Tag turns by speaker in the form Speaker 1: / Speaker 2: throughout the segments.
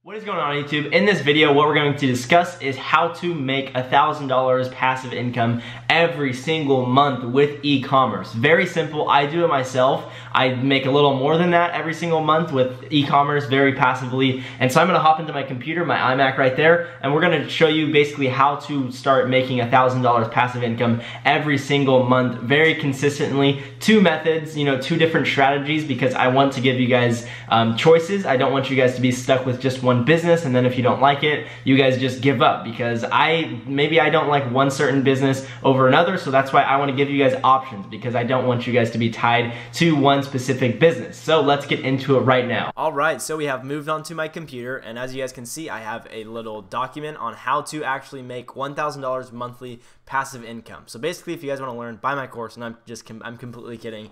Speaker 1: What is going on YouTube? In this video, what we're going to discuss is how to make $1,000 passive income every single month with e-commerce. Very simple. I do it myself. I make a little more than that every single month with e-commerce very passively. And so I'm gonna hop into my computer, my iMac right there, and we're gonna show you basically how to start making $1,000 passive income every single month very consistently. Two methods, two different strategies, because I want to give you guys choices. I don't want you guys to be stuck with just one business, and then if you don't like it, you guys just give up, because maybe I don't like one certain business over another. So that's why I want to give you guys options, because I don't want you guys to be tied to one specific business. So let's get into it right now.
Speaker 2: Alright, so we have moved on to my computer, and as you guys can see, I have a little document on how to actually make $1,000 monthly passive income. So basically, if you guys want to learn, buy my course, and I'm completely kidding.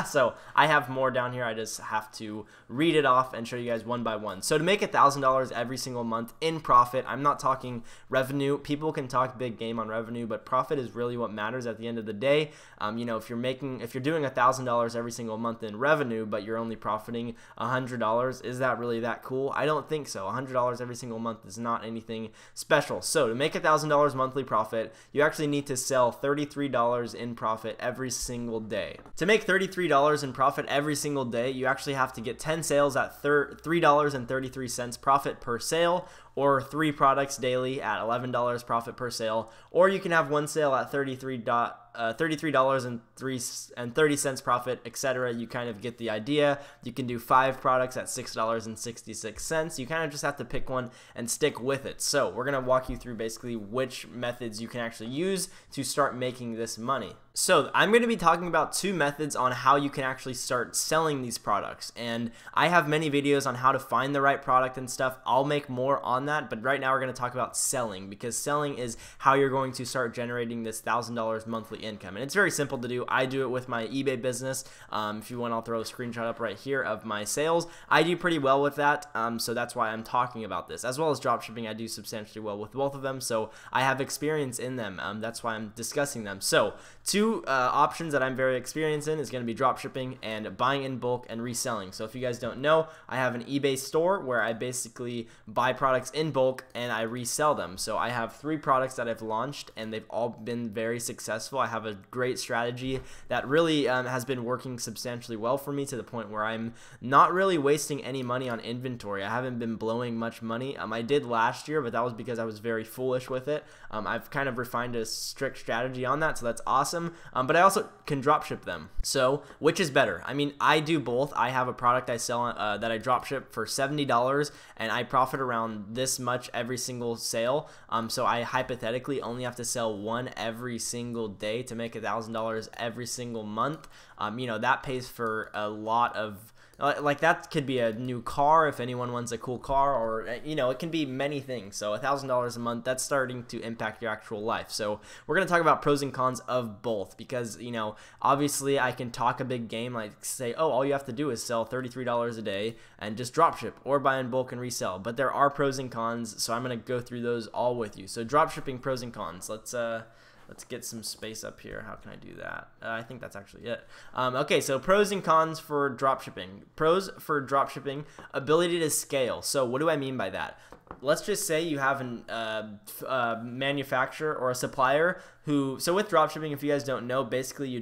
Speaker 2: So I have more down here. I just have to read it off and show you guys one by one. So to make $1,000 every single month in profit, I'm not talking revenue. People can talk big game on revenue, but profit is really what matters at the end of the day. If you're doing $1,000 every single month in revenue, but you're only profiting $100, is that really that cool? I don't think so. $100 every single month is not anything special. So to make $1,000 monthly profit, you actually need to sell $33 in profit every single day. To make $33 in profit every single day, you actually have to get 10 sales at $3.33 profit per sale, or 3 products daily at $11 profit per sale, or you can have one sale at $33.30 profit, etc. You kind of get the idea. You can do 5 products at $6.66. You kind of just have to pick one and stick with it. So we're gonna walk you through basically which methods you can actually use to start making this money. So I'm going to be talking about 2 methods on how you can actually start selling these products, and I have many videos on how to find the right product and stuff. I'll make more on that, but right now we're going to talk about selling, because selling is how you're going to start generating this $1,000 monthly income, and it's very simple to do. I do it with my eBay business. If you want, I'll throw a screenshot up right here of my sales. I do pretty well with that, so that's why I'm talking about this, as well as dropshipping. I do substantially well with both of them, so I have experience in them. That's why I'm discussing them. So 2 options that I'm very experienced in is going to be dropshipping and buying in bulk and reselling. So if you guys don't know, I have an eBay store where I basically buy products in bulk and I resell them. So I have 3 products that I've launched, and they've all been very successful. I have a great strategy that really has been working substantially well for me, to the point where I'm not really wasting any money on inventory. I haven't been blowing much money. I did last year, but that was because I was very foolish with it. I've kind of refined a strict strategy on that, so that's awesome. But I also can dropship them. So which is better? I mean, I do both. I have a product I sell that I dropship for $70, and I profit around this much every single sale. So I hypothetically only have to sell 1 every single day to make $1,000 every single month. That pays for a lot of, like, that could be a new car if anyone wants a cool car, or it can be many things. So $1,000 a month, that's starting to impact your actual life. So we're going to talk about pros and cons of both, because obviously I can talk a big game, like say, oh, all you have to do is sell $33 a day and just dropship, or buy in bulk and resell. But there are pros and cons, so I'm going to go through those all with you. So dropshipping pros and cons. Let's get some space up here. How can I do that? I think that's actually it. Okay, so pros and cons for dropshipping. Pros for dropshipping: ability to scale. So what do I mean by that? Let's just say you have a manufacturer or a supplier who, so with dropshipping, if you guys don't know, basically you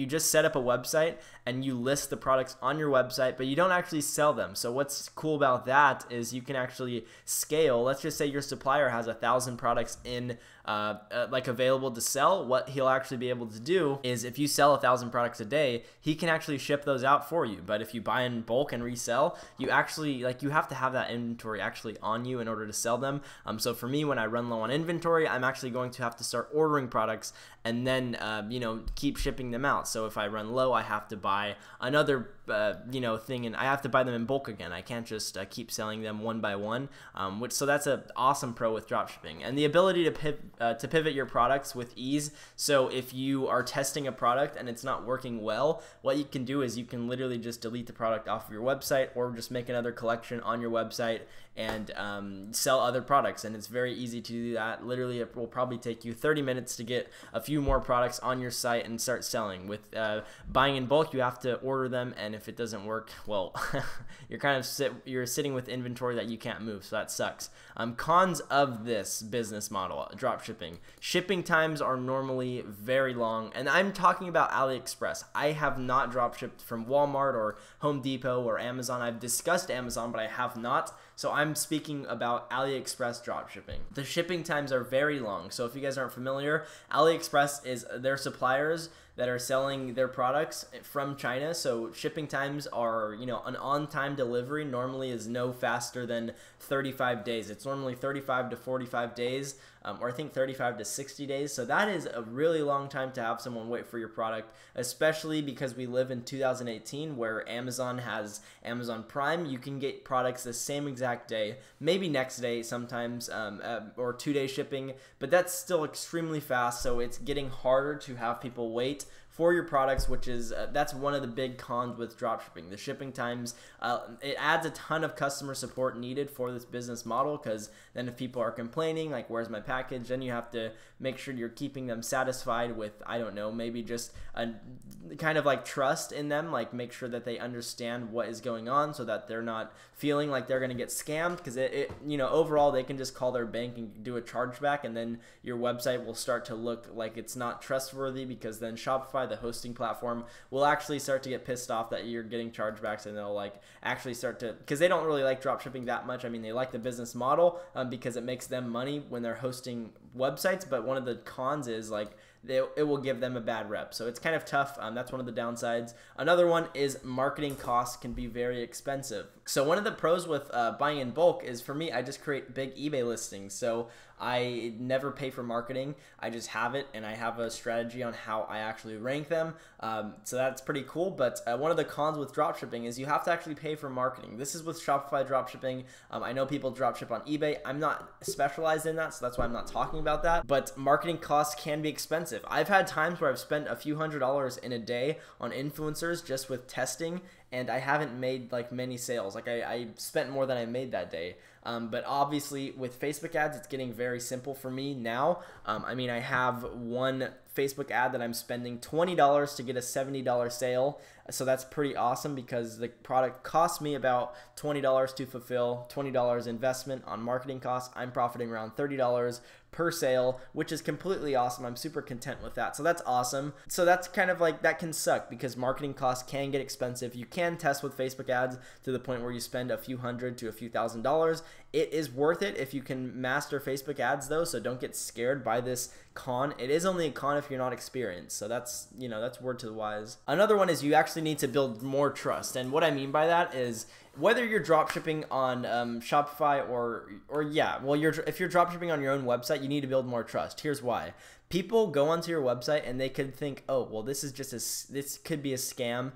Speaker 2: just set up a website and you list the products on your website, but you don't actually sell them. So what's cool about that is you can actually scale. Let's just say your supplier has 1,000 products in like available to sell. What he'll actually be able to do is, if you sell 1,000 products a day, he can actually ship those out for you. But if you buy in bulk and resell, you actually, you have to have that inventory actually on you in order to sell them. So for me, when I run low on inventory, I'm actually going to have to start ordering products and then keep shipping them out. So if I run low, I have to buy another thing, and I have to buy them in bulk again. I can't just keep selling them one by one. So that's an awesome pro with dropshipping, and the ability to pivot your products with ease. So if you are testing a product and it's not working well, what you can do is you can literally just delete the product off of your website, or just make another collection on your website and sell other products, and it's very easy to do that. Literally, it will probably take you 30 minutes to get a few more products on your site and start selling. With buying in bulk, you have to order them, and if it doesn't work, well, you're sitting with inventory that you can't move, so that sucks. Cons of this business model, drop shipping. Shipping times are normally very long, and I'm talking about AliExpress. I have not drop shipped from Walmart or Home Depot or Amazon. I've discussed Amazon, but I have not. So I'm speaking about AliExpress drop shipping. The shipping times are very long. So if you guys aren't familiar, AliExpress is their suppliers that are selling their products from China. So shipping times are, an on-time delivery normally is no faster than 35 days. It's normally 35 to 45 days, or I think 35 to 60 days. So that is a really long time to have someone wait for your product, especially because we live in 2018 where Amazon has Amazon Prime. You can get products the same exact day, maybe next day sometimes, or 2-day shipping, but that's still extremely fast. So it's getting harder to have people wait for your products, which is that's one of the big cons with dropshipping. The shipping times, it adds a ton of customer support needed for this business model, because then if people are complaining, like, where's my package, then you have to make sure you're keeping them satisfied with, I don't know, maybe just a kind of like trust in them, like make sure that they understand what is going on so that they're not feeling like they're going to get scammed, because overall they can just call their bank and do a chargeback, and then your website will start to look like it's not trustworthy, because then Shopify, the hosting platform, will actually start to get pissed off that you're getting chargebacks, and they'll like actually start to, because they don't really like drop shipping that much. I mean, they like the business model because it makes them money when they're hosting websites, but one of the cons is like it will give them a bad rep. So it's kind of tough. That's one of the downsides. Another one is marketing costs can be very expensive. So one of the pros with buying in bulk is, for me, I just create big eBay listings. So I never pay for marketing. I just have it, and I have a strategy on how I actually rank them. So that's pretty cool. But one of the cons with dropshipping is you have to actually pay for marketing. This is with Shopify dropshipping. I know people dropship on eBay. I'm not specialized in that, so that's why I'm not talking about that. But marketing costs can be expensive. I've had times where I've spent a few $100s in a day on influencers just with testing, and I haven't made like many sales. Like I spent more than I made that day. But obviously with Facebook ads, it's getting very simple for me now. I mean, I have one Facebook ad that I'm spending $20 to get a $70 sale. So that's pretty awesome, because the product cost me about $20 to fulfill, $20 investment on marketing costs. I'm profiting around $30 per sale, which is completely awesome. I'm super content with that. So that's awesome. So that's kind of like, that can suck because marketing costs can get expensive. You can test with Facebook ads to the point where you spend a few $100 to a few $1,000s. It is worth it if you can master Facebook ads though, so don't get scared by this con. It is only a con if you're not experienced. So that's, that's word to the wise. Another one is you actually need to build more trust. And what I mean by that is, whether you're dropshipping on Shopify if you're dropshipping on your own website, you need to build more trust. Here's why. People go onto your website and they could think, oh, well, this could be a scam.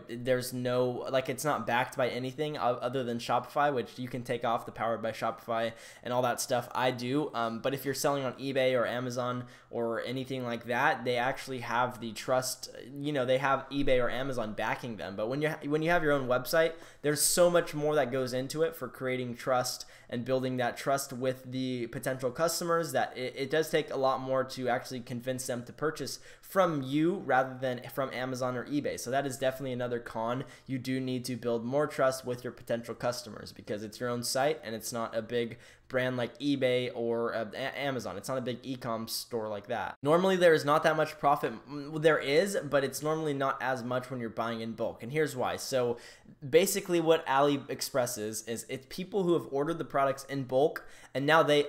Speaker 2: There's no, like, it's not backed by anything other than Shopify, which you can take off the Powered by Shopify and all that stuff. I do. But if you're selling on eBay or Amazon or anything like that, they actually have the trust. They have eBay or Amazon backing them. But when you have your own website, there's so much more that goes into it for creating trust and building that trust with the potential customers, that it does take a lot more to actually convince them to purchase from you rather than from Amazon or eBay. So that is definitely another con. You do need to build more trust with your potential customers, because it's your own site and it's not a big brand like eBay or Amazon. It's not a big e-com store like that. Normally there is not that much profit. There is, but it's normally not as much when you're buying in bulk. And here's why. So basically what AliExpress is it's people who have ordered the products in bulk, and now they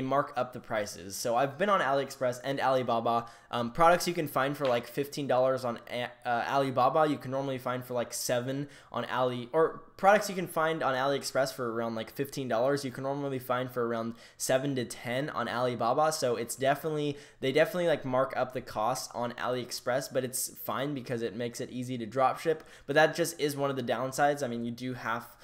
Speaker 2: mark up the prices. So I've been on AliExpress and Alibaba. Products you can find for like $15 on Alibaba, you can normally find for like $7 on products you can find on AliExpress for around like $15, you can normally find for around $7 to $10 on Alibaba. So they definitely like mark up the cost on AliExpress, but it's fine because it makes it easy to drop ship. But that just is one of the downsides. I mean, you do have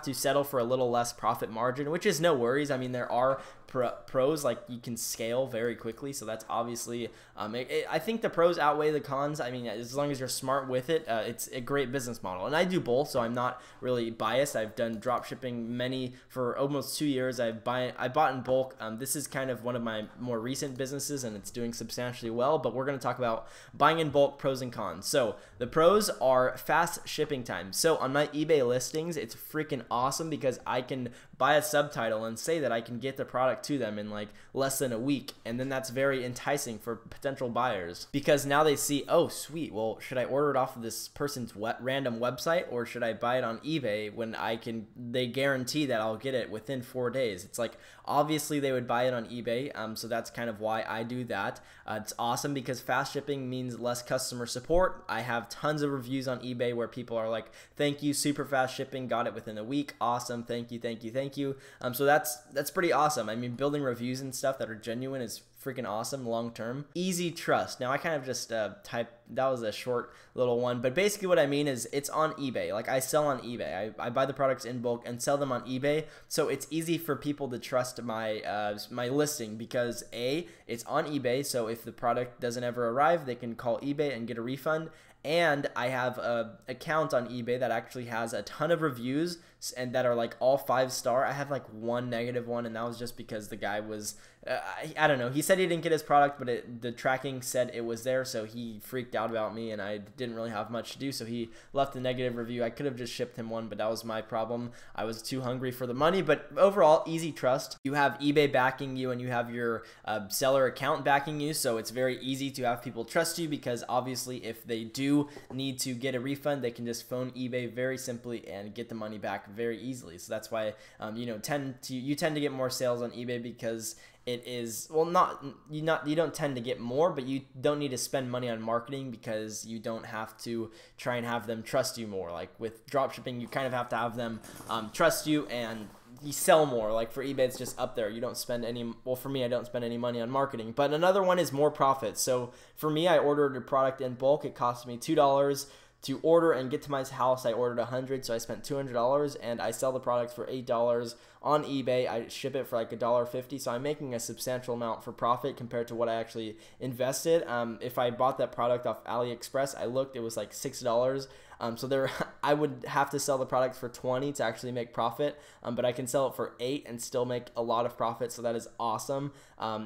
Speaker 2: to settle for a little less profit margin, which is no worries. I mean, there are pros, like you can scale very quickly, so that's obviously I think the pros outweigh the cons. I mean, as long as you're smart with it, it's a great business model, and I do both, so I'm not really biased. I've done drop shipping for almost 2 years. I bought in bulk. This is kind of one of my more recent businesses, and it's doing substantially well, but we're going to talk about buying in bulk, pros and cons. So the pros are fast shipping time. So on my eBay listings, it's freaking awesome because I can buy a subtitle and say that I can get the product to them in like less than a week, and then that's very enticing for potential buyers because now they see, oh sweet, well, should I order it off of this person's random website, or should I buy it on eBay when they guarantee that I'll get it within 4 days? It's like, obviously they would buy it on eBay, so that's kind of why I do that. It's awesome because fast shipping means less customer support. I have tons of reviews on eBay where people are like, thank you, super fast shipping, got it within a week, awesome, thank you, thank you, thank you. So that's pretty awesome. I mean, building reviews and stuff that are genuine is freaking awesome long term. Easy trust. Now I kind of just that was a short little one, but basically what I mean is it's on eBay. Like I sell on eBay. I buy the products in bulk and sell them on eBay, so it's easy for people to trust my my listing because it's on eBay, so if the product doesn't ever arrive, they can call eBay and get a refund. And I have an account on eBay that actually has a ton of reviews and that are like all 5-star. I have like one negative one, and that was just because the guy was, I don't know. He said he didn't get his product, but the tracking said it was there, so he freaked out about me, and I didn't really have much to do, so he left a negative review. I could have just shipped him one, but that was my problem. I was too hungry for the money, but overall, easy trust. You have eBay backing you, and you have your seller account backing you, so it's very easy to have people trust you because obviously if they do need to get a refund, they can just phone eBay very simply and get the money back very easily. So that's why you tend to get more sales on eBay because it is, well, you don't tend to get more, but you don't need to spend money on marketing because you don't have to try and have them trust you more. Like with dropshipping, you kind of have to have them trust you and you sell more. Like for eBay, it's just up there. You don't spend any, well, for me, I don't spend any money on marketing. But another one is more profit. So for me, I ordered a product in bulk. It cost me $2 to order and get to my house. I ordered 100, so I spent $200, and I sell the product for $8 on eBay. I ship it for like $1.50, so I'm making a substantial amount for profit compared to what I actually invested. If I bought that product off AliExpress, I looked, it was like $6. So I would have to sell the product for 20 to actually make profit, but I can sell it for 8 and still make a lot of profit, so that is awesome.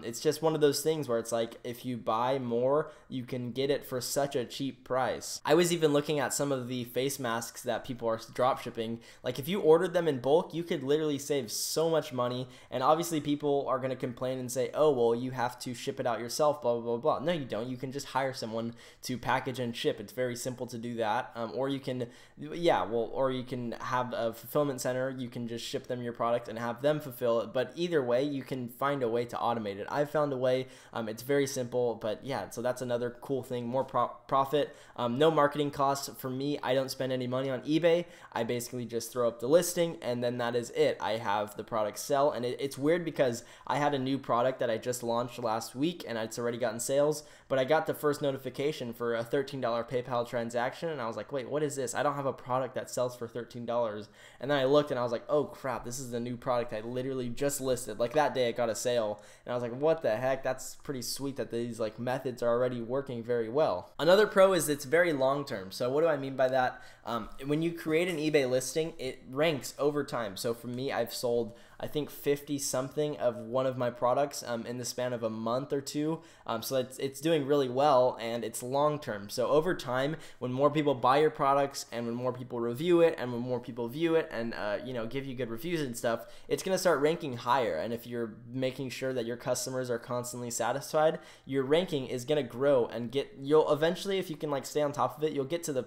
Speaker 2: It's just one of those things where it's like if you buy more, you can get it for such a cheap price. I was even looking at some of the face masks that people are drop shipping. Like if you ordered them in bulk, you could literally save so much money, and obviously people are going to complain and say, oh, well, you have to ship it out yourself, blah, blah, blah, blah. No, you don't. You can just hire someone to package and ship. It's very simple to do that. Or you can, or you can have a fulfillment center. You can just ship them your product and have them fulfill it. But either way, you can find a way to automate it. I've found a way. It's very simple, but yeah, so that's another cool thing, more profit, no marketing costs. For me, I don't spend any money on eBay. I basically just throw up the listing, and then that is it. I have the product sell, and it's weird because I had a new product that I just launched last week, and it's already gotten sales, but I got the first notification for a $13 PayPal transaction, and I was like, wait, what is this? I don't have a product that sells for $13. And then I looked and I was like, oh crap, this is the new product I literally just listed. Like that day I got a sale, and I was like, what the heck? That's pretty sweet that these like methods are already working very well. Another pro is it's very long term. So what do I mean by that? When you create an eBay listing, it ranks over time. So for me, I've sold, I think 50 something of one of my products in the span of a month or two. So it's doing really well, and it's long term. So over time, when more people buy your products and when more people review it and when more people view it and give you good reviews and stuff, it's going to start ranking higher. And if you're making sure that your customers are constantly satisfied, your ranking is going to grow and you'll eventually, if you can like stay on top of it, you'll get to the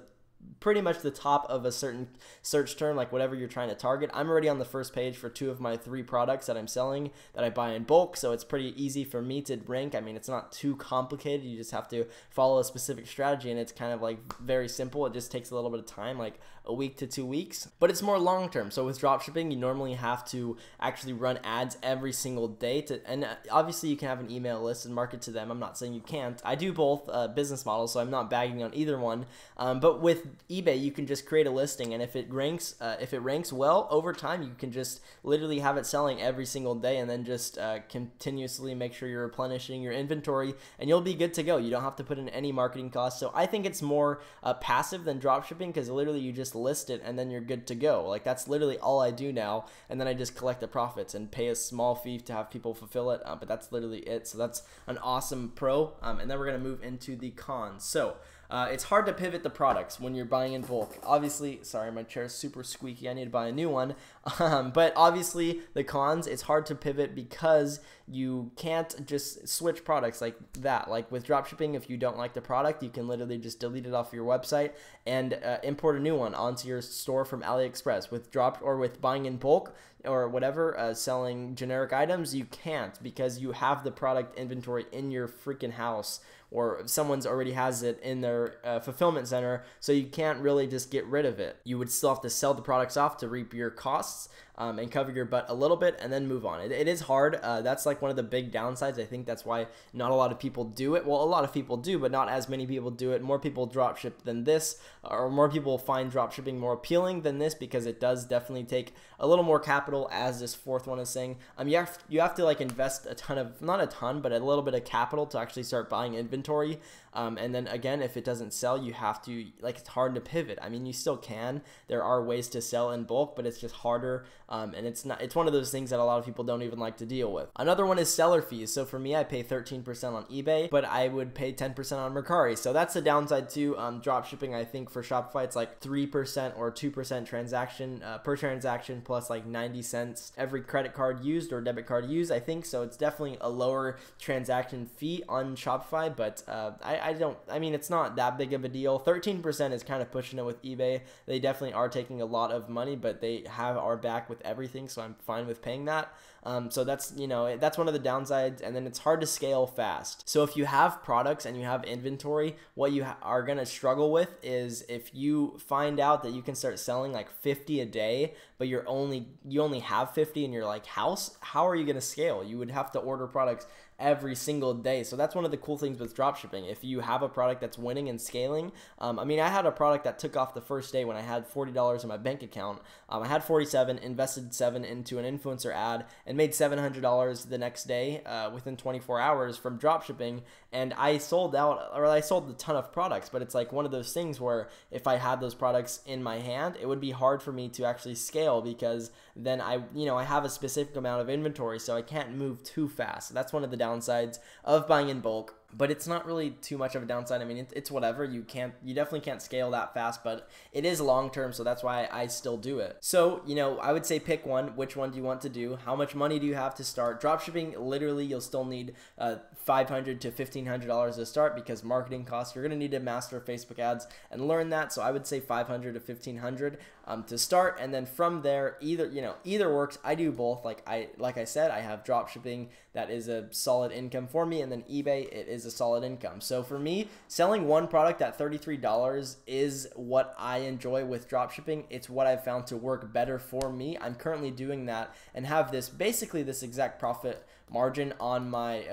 Speaker 2: pretty much the top of a certain search term, like whatever you're trying to target. I'm already on the first page for 2 of my 3 products that I'm selling that I buy in bulk, so it's pretty easy for me to rank. I mean, it's not too complicated. You just have to follow a specific strategy, and it's kind of like very simple. It just takes a little bit of time, like a week to 2 weeks, but it's more long term. So with dropshipping, you normally have to actually run ads every single day and obviously you can have an email list and market to them. I'm not saying you can't. I do both business models, so I'm not bagging on either one. But with eBay, you can just create a listing, and if it ranks well over time, you can just literally have it selling every single day, and then just continuously make sure you're replenishing your inventory, and you'll be good to go. You don't have to put in any marketing costs. So I think it's more passive than dropshipping, because literally you just list it and then you're good to go. Like, that's literally all I do now, and then I just collect the profits and pay a small fee to have people fulfill it, but that's literally it. So that's an awesome pro. And then we're gonna move into the cons. So it's hard to pivot the products when you're buying in bulk. Obviously, sorry, my chair is super squeaky. I need to buy a new one. But obviously, the cons, it's hard to pivot because you can't just switch products like that. Like with dropshipping, if you don't like the product, you can literally just delete it off your website and import a new one onto your store from AliExpress. With buying in bulk or whatever, selling generic items, you can't, because you have the product inventory in your freaking house, or someone's already has it in their fulfillment center, so you can't really just get rid of it. You would still have to sell the products off to reap your costs and cover your butt a little bit, and then move on. It is hard. That's like one of the big downsides. I think that's why not a lot of people do it. Well, a lot of people do, but not as many people do it. More people dropship than this, or more people find dropshipping more appealing than this, because it does definitely take a little more capital, as this fourth one is saying. You have to like invest a ton of, not a ton, but a little bit of capital to actually start buying inventory. And then again, if it doesn't sell, you have to, like, it's hard to pivot. I mean, you still can. There are ways to sell in bulk, but it's just harder. And it's one of those things that a lot of people don't even like to deal with. Another one is seller fees. So for me, I pay 13% on eBay, but I would pay 10% on Mercari. So that's the downside too. Dropshipping, I think for Shopify, it's like 3% or 2% transaction per transaction, plus like 90 cents every credit card used or debit card used, I think. So it's definitely a lower transaction fee on Shopify, but I mean, it's not that big of a deal. 13% is kind of pushing it with eBay. They definitely are taking a lot of money, but they have our back with everything, so I'm fine with paying that. So that's, that's one of the downsides, and then it's hard to scale fast. So if you have products and you have inventory, what you are going to struggle with is if you find out that you can start selling like 50 a day, but you only have 50 in your like house, how are you going to scale? You would have to order products every single day. So that's one of the cool things with dropshipping. If you have a product that's winning and scaling, I mean, I had a product that took off the first day when I had $40 in my bank account. I had 47, invested 7 into an influencer ad, and made $700 the next day within 24 hours from dropshipping. And I sold a ton of products, but it's like one of those things where if I had those products in my hand, it would be hard for me to actually scale, because then I have a specific amount of inventory, so I can't move too fast. So that's one of the downsides of buying in bulk. But it's not really too much of a downside. I mean, it's whatever. You definitely can't scale that fast, but it is long term, so that's why I still do it. So, I would say pick one. Which one do you want to do? How much money do you have to start? Dropshipping, literally, you'll still need $500 to $1,500 to start, because marketing costs, you're going to need to master Facebook ads and learn that. So I would say $500 to $1,500 to start, and then from there, either works. I do both. Like I said, I have dropshipping that is a solid income for me, and then eBay, it is a solid income. So for me, selling one product at $33 is what I enjoy with dropshipping. It's what I've found to work better for me. I'm currently doing that and have basically this exact profit margin on my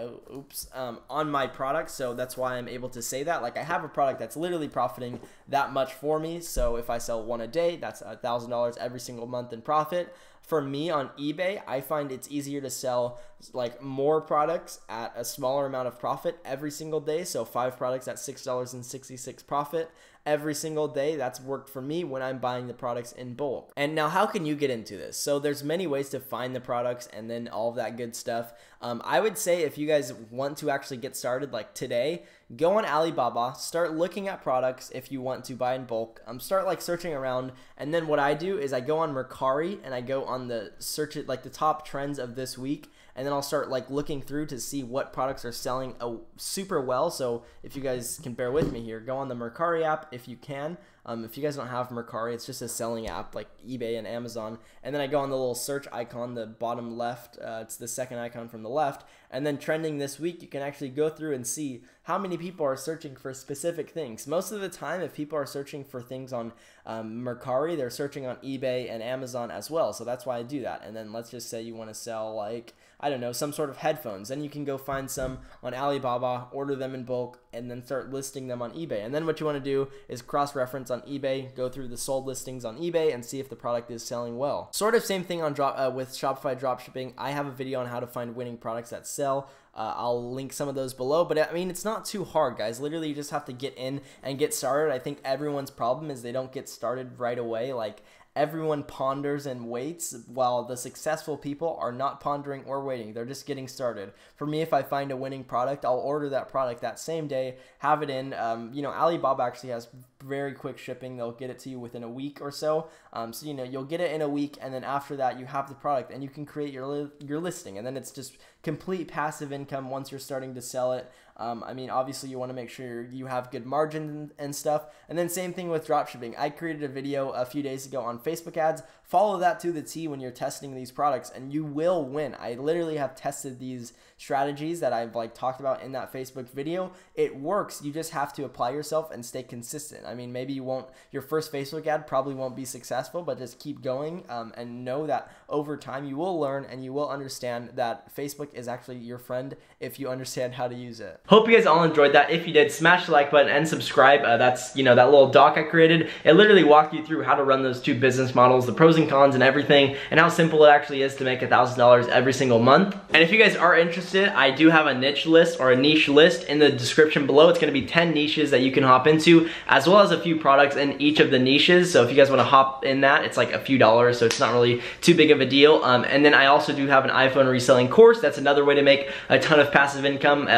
Speaker 2: on my product. So that's why I'm able to say that. Like, I have a product that's literally profiting that much for me. So if I sell one a day, that's $1,000 every single month in profit. For me on eBay, I find it's easier to sell like more products at a smaller amount of profit every single day. So 5 products at $6.66 profit every single day. That's worked for me when I'm buying the products in bulk. And now, how can you get into this? So there's many ways to find the products and then all of that good stuff. I would say if you guys want to actually get started like today, go on Alibaba, start looking at products if you want to buy in bulk. Start like searching around, and then what I do is I go on Mercari and I go on the search it, like the top trends of this week, and then I'll start like looking through to see what products are selling super well. So if you guys can bear with me here, go on the Mercari app if you can. If you guys don't have Mercari, it's just a selling app like eBay and Amazon. And then I go on the little search icon, the bottom left. It's the second icon from the left. And then trending this week, you can actually go through and see how many people are searching for specific things. Most of the time, if people are searching for things on Mercari, they're searching on eBay and Amazon as well. So that's why I do that. And then let's just say you want to sell like, I don't know, some sort of headphones. Then you can go find some on Alibaba, order them in bulk, and then start listing them on eBay. And then what you want to do is cross-reference on eBay, go through the sold listings on eBay, and see if the product is selling well. Sort of same thing on with Shopify dropshipping. I have a video on how to find winning products that sell. I'll link some of those below, but I mean, it's not too hard, guys. Literally, you just have to get in and get started. I think everyone's problem is they don't get started right away. Like, everyone ponders and waits, while the successful people are not pondering or waiting. They're just getting started. For me, if I find a winning product, I'll order that product that same day, have it in. You know, Alibaba actually has very quick shipping. They'll get it to you within a week or so. So, you know, you'll get it in a week, and then after that, you have the product, and you can create your listing, and then it's just complete passive income once you're starting to sell it. I mean, obviously, you want to make sure you have good margin and stuff. And then same thing with dropshipping. I created a video a few days ago on Facebook ads. Follow that to the T when you're testing these products, and you will win. I literally have tested these strategies that I've talked about in that Facebook video. It works. You just have to apply yourself and stay consistent. I mean, maybe your first Facebook ad probably won't be successful, but just keep going and know that over time you will learn and you will understand that Facebook is actually your friend if you understand how to use it.
Speaker 1: Hope you guys all enjoyed that. If you did, smash the like button and subscribe. That's, you know, that little doc I created. It literally walked you through how to run those two business models, the pros and cons and everything, and how simple it actually is to make $1,000 every single month. And if you guys are interested, I do have a niche list or a niche list in the description below. It's going to be 10 niches that you can hop into, as well as a few products in each of the niches. So if you guys want to hop in that, it's like a few dollars, so it's not really too big of a deal. And then I also do have an iPhone reselling course. That's another way to make a ton of passive income.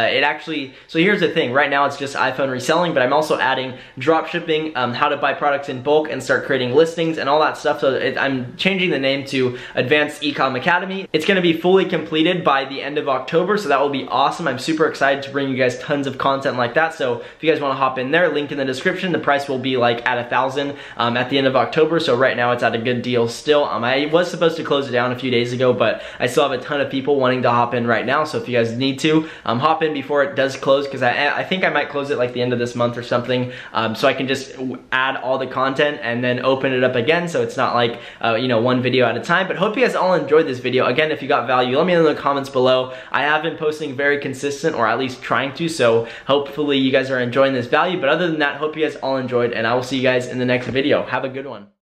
Speaker 1: So here's the thing. Right now it's just iPhone reselling, but I'm also adding drop shipping, how to buy products in bulk and start creating listings and all that stuff. So I'm changing the name to Advanced Ecom Academy. It's going to be fully completed by the end of October, so that will be awesome. I'm super excited to bring you guys tons of content like that. So if you guys want to hop in there, link in the description. The price will be like at $1,000 at the end of October. So right now it's at a good deal still. I was supposed to close it down a few days ago, but I still have a ton of people wanting to hop in right now. So if you guys need to, hop in before it does close, because I think I might close it like the end of this month or something, so I can just add all the content and then open it up again, so it's not like you know, one video at a time. But hope you guys all enjoyed this video. Again, if you got value, let me know in the comments below. I have been posting very consistent, or at least trying to, so hopefully you guys are enjoying this value. But other than that, hope you guys all enjoyed, and I will see you guys in the next video. Have a good one.